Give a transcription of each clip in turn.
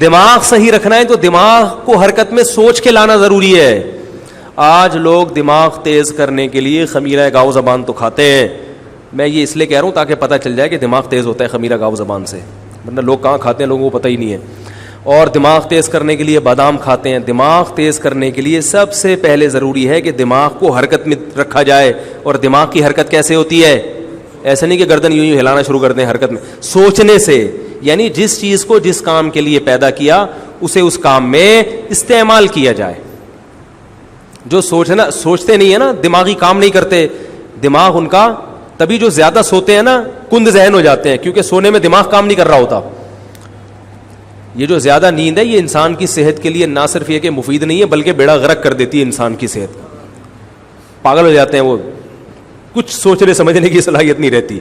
دماغ صحیح رکھنا ہے تو دماغ کو حرکت میں سوچ کے لانا ضروری ہے. آج لوگ دماغ تیز کرنے کے لیے خمیرہ گاؤ زبان تو کھاتے ہیں. میں یہ اس لیے کہہ رہا ہوں تاکہ پتہ چل جائے کہ دماغ تیز ہوتا ہے خمیرہ گاؤ زبان سے, ورنہ لوگ کہاں کھاتے ہیں لوگوں کو پتہ ہی نہیں ہے. اور دماغ تیز کرنے کے لیے بادام کھاتے ہیں. دماغ تیز کرنے کے لیے سب سے پہلے ضروری ہے کہ دماغ کو حرکت میں رکھا جائے. اور دماغ کی حرکت کیسے ہوتی ہے؟ ایسا نہیں کہ گردن یوں ہی ہلانا شروع کر دیں, حرکت میں سوچنے سے. یعنی جس چیز کو جس کام کے لیے پیدا کیا اسے اس کام میں استعمال کیا جائے. جو سوچتے نہیں ہے نا, دماغی کام نہیں کرتے, دماغ ان کا, تبھی جو زیادہ سوتے ہیں نا کند ذہن ہو جاتے ہیں, کیونکہ سونے میں دماغ کام نہیں کر رہا ہوتا. یہ جو زیادہ نیند ہے یہ انسان کی صحت کے لیے نہ صرف یہ کہ مفید نہیں ہے بلکہ بیڑا غرق کر دیتی ہے انسان کی صحت. پاگل ہو جاتے ہیں وہ, کچھ سوچنے سمجھنے کی صلاحیت نہیں رہتی.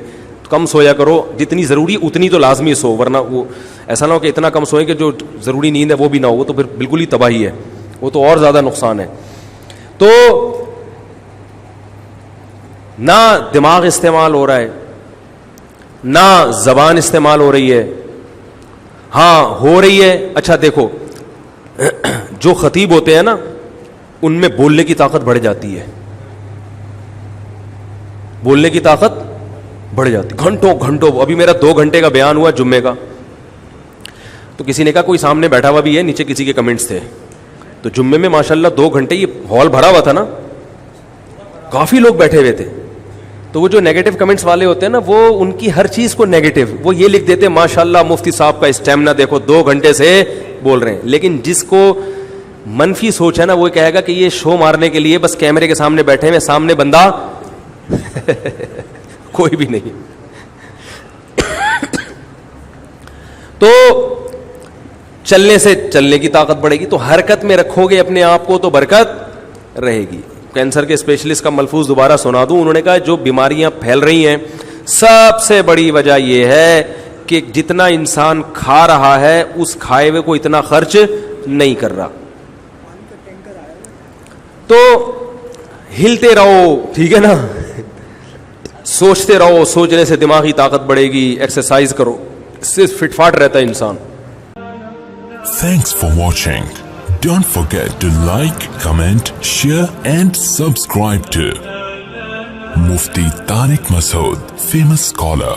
کم سویا کرو, جتنی ضروری اتنی تو لازمی سو, ورنہ وہ ایسا نہ ہو کہ اتنا کم سوئیں کہ جو ضروری نیند ہے وہ بھی نہ ہو, وہ تو پھر بالکل ہی تباہی ہے, وہ تو اور زیادہ نقصان ہے. تو نہ دماغ استعمال ہو رہا ہے نہ زبان استعمال ہو رہی ہے. ہاں ہو رہی ہے. اچھا دیکھو, جو خطیب ہوتے ہیں نا ان میں بولنے کی طاقت بڑھ جاتی ہے, بولنے کی طاقت بڑھ جاتی گھنٹوں گھنٹوں. ابھی میرا 2 گھنٹے کا بیان ہوا جمعے کا, تو کسی نے کہا کوئی سامنے بیٹھا ہوا بھی ہے, نیچے کسی کے کمنٹس تھے, تو جمعے میں ماشاءاللہ 2 گھنٹے یہ ہال بھرا ہوا تھا نا, کافی لوگ بیٹھے ہوئے تھے. تو وہ جو نیگیٹو کمنٹس والے ہوتے ہیں نا, وہ ان کی ہر چیز کو نیگیٹو, وہ یہ لکھ دیتے ماشاءاللہ مفتی صاحب کا اسٹیمنا دیکھو 2 گھنٹے سے بول رہے ہیں. لیکن جس کو منفی سوچ ہے نا وہ کہے گا کہ یہ شو مارنے کے لیے بس کیمرے کے سامنے بیٹھے ہیں, سامنے بندہ کوئی بھی نہیں. تو چلنے سے چلنے کی طاقت بڑھے گی, تو حرکت میں رکھو گے اپنے آپ کو تو برکت رہے گی. کینسر کے اسپیشلسٹ کا ملفوظ دوبارہ سنا دوں, انہوں نے کہا جو بیماریاں پھیل رہی ہیں سب سے بڑی وجہ یہ ہے کہ جتنا انسان کھا رہا ہے اس کھائے ہوئے کو اتنا خرچ نہیں کر رہا. تو ہلتے رہو, ٹھیک ہے نا, سوچتے رہو, سوچنے سے دماغی طاقت بڑھے گی. ایکسرسائز کرو, اس سے فٹ فاٹ رہتا ہے انسان. Thanks for watching. Don't forget to like, comment, share and subscribe to Mufti Tariq Masood, famous scholar.